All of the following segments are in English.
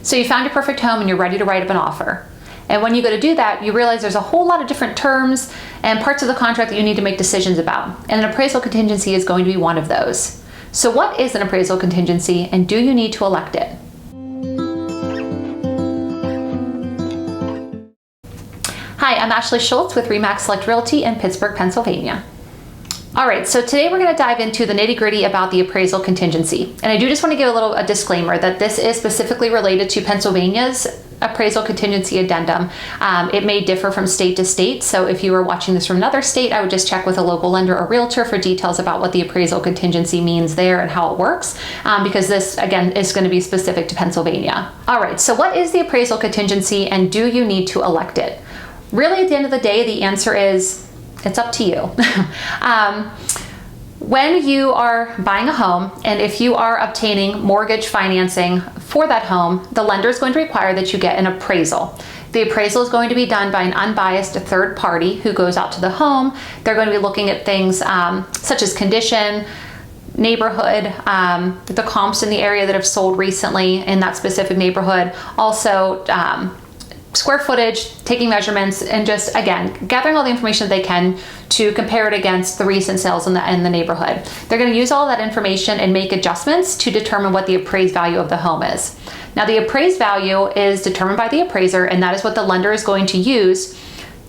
So you found your perfect home and you're ready to write up an offer. And when you go to do that, you realize there's a whole lot of different terms and parts of the contract that you need to make decisions about. And an appraisal contingency is going to be one of those. So what is an appraisal contingency, and do you need to elect it? Hi, I'm Ashley Schultz with RE/MAX Select Realty in Pittsburgh, Pennsylvania. All right, so today we're going to dive into the nitty-gritty about the appraisal contingency. And I do just want to give a disclaimer that this is specifically related to Pennsylvania's appraisal contingency addendum. It may differ from state to state, so if you are watching this from another state, I would just check with a local lender or realtor for details about what the appraisal contingency means there and how it works, because this, again, is going to be specific to Pennsylvania. All right, so what is the appraisal contingency, and do you need to elect it? Really, at the end of the day, the answer is it's up to you. When you are buying a home, and if you are obtaining mortgage financing for that home, the lender is going to require that you get an appraisal. The appraisal is going to be done by an unbiased third party who goes out to the home. They're going to be looking at things such as condition, neighborhood, the comps in the area that have sold recently in that specific neighborhood, also square footage, taking measurements, and just, again, gathering all the information that they can to compare it against the recent sales in the neighborhood. They're going to use all that information and make adjustments to determine what the appraised value of the home is. Now, the appraised value is determined by the appraiser, and that is what the lender is going to use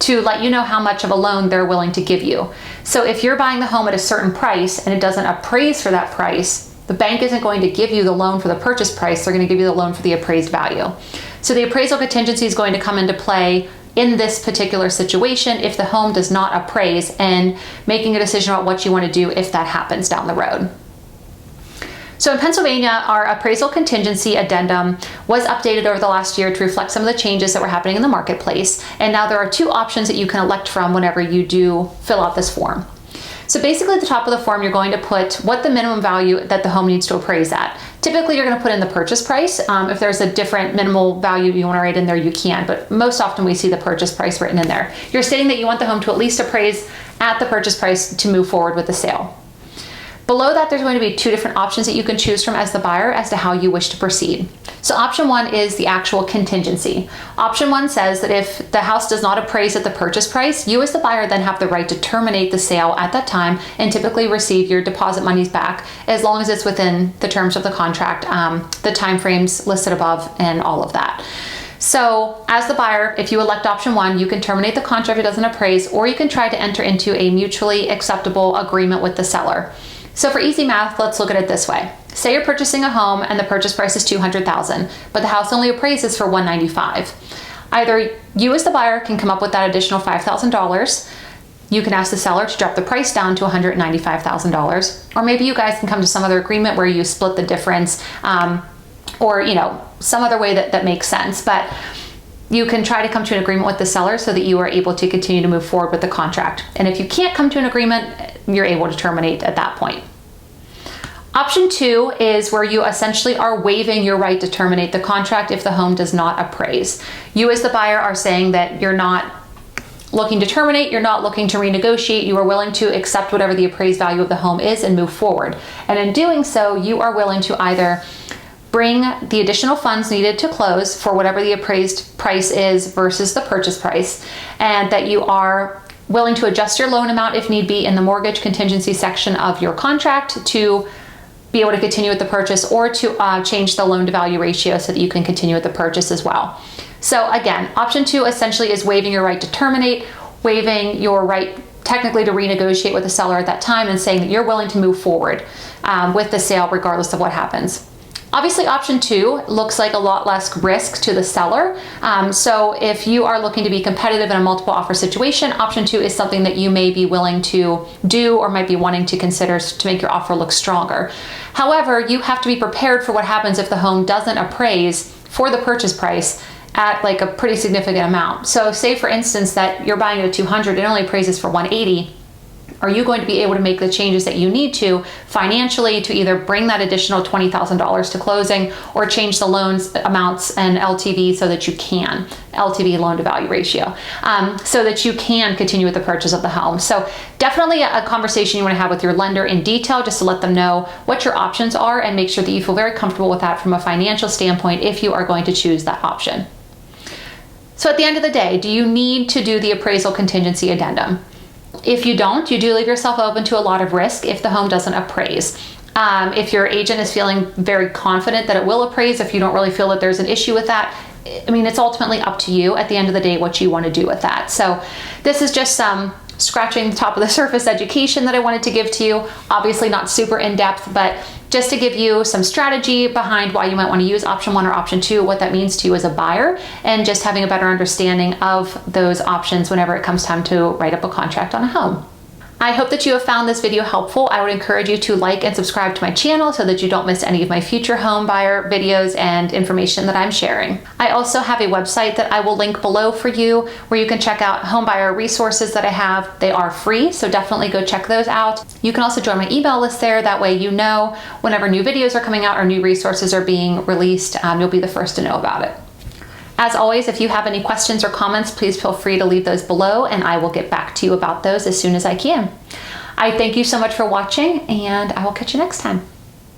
to let you know how much of a loan they're willing to give you. So if you're buying the home at a certain price and it doesn't appraise for that price, the bank isn't going to give you the loan for the purchase price, they're going to give you the loan for the appraised value. So the appraisal contingency is going to come into play in this particular situation if the home does not appraise, and making a decision about what you want to do if that happens down the road. So in Pennsylvania, our appraisal contingency addendum was updated over the last year to reflect some of the changes that were happening in the marketplace. And now there are two options that you can elect from whenever you do fill out this form. So basically at the top of the form, you're going to put what the minimum value that the home needs to appraise at. Typically, you're going to put in the purchase price. If there's a different minimal value you want to write in there, you can, but most often we see the purchase price written in there. You're stating that you want the home to at least appraise at the purchase price to move forward with the sale. Below that, there's going to be two different options that you can choose from as the buyer as to how you wish to proceed. So option one is the actual contingency. Option one says that if the house does not appraise at the purchase price, you as the buyer then have the right to terminate the sale at that time and typically receive your deposit monies back as long as it's within the terms of the contract, the timeframes listed above, and all of that. So as the buyer, if you elect option one, you can terminate the contract if it doesn't appraise, or you can try to enter into a mutually acceptable agreement with the seller. So for easy math, let's look at it this way. Say you're purchasing a home and the purchase price is $200,000, but the house only appraises for $195,000. Either you as the buyer can come up with that additional $5,000. You can ask the seller to drop the price down to $195,000, or maybe you guys can come to some other agreement where you split the difference, or some other way that makes sense. But you can try to come to an agreement with the seller so that you are able to continue to move forward with the contract. And if you can't come to an agreement, you're able to terminate at that point. Option two is where you essentially are waiving your right to terminate the contract if the home does not appraise. You as the buyer are saying that you're not looking to terminate, you're not looking to renegotiate, you are willing to accept whatever the appraised value of the home is and move forward. And in doing so, you are willing to either bring the additional funds needed to close for whatever the appraised price is versus the purchase price, and that you are willing to adjust your loan amount if need be in the mortgage contingency section of your contract to be able to continue with the purchase, or to change the loan to value ratio so that you can continue with the purchase as well. So again, option two essentially is waiving your right to terminate, waiving your right technically to renegotiate with the seller at that time, and saying that you're willing to move forward with the sale regardless of what happens. Obviously, option two looks like a lot less risk to the seller. So if you are looking to be competitive in a multiple offer situation, option two is something that you may be willing to do or might be wanting to consider to make your offer look stronger. However, you have to be prepared for what happens if the home doesn't appraise for the purchase price at like a pretty significant amount. So say for instance that you're buying it at $200, it only appraises for $180. Are you going to be able to make the changes that you need to financially to either bring that additional $20,000 to closing or change the loans amounts and LTV so that you can, LTV, loan to value ratio, so that you can continue with the purchase of the home. So definitely a conversation you want to have with your lender in detail, just to let them know what your options are and make sure that you feel very comfortable with that from a financial standpoint if you are going to choose that option. So at the end of the day, do you need to do the appraisal contingency addendum? If you don't, you do leave yourself open to a lot of risk if the home doesn't appraise. If your agent is feeling very confident that it will appraise, if you don't really feel that there's an issue with that, I mean, it's ultimately up to you at the end of the day what you want to do with that. So this is just some scratching the top of the surface education that I wanted to give to you. Obviously not super in-depth, but just to give you some strategy behind why you might want to use option 1 or option 2, what that means to you as a buyer, and just having a better understanding of those options whenever it comes time to write up a contract on a home. I hope that you have found this video helpful. I would encourage you to like and subscribe to my channel so that you don't miss any of my future home buyer videos and information that I'm sharing. I also have a website that I will link below for you where you can check out home buyer resources that I have. They are free, so definitely go check those out. You can also join my email list there. That way you know whenever new videos are coming out or new resources are being released, you'll be the first to know about it. As always, if you have any questions or comments, please feel free to leave those below and I will get back to you about those as soon as I can. I thank you so much for watching and I will catch you next time.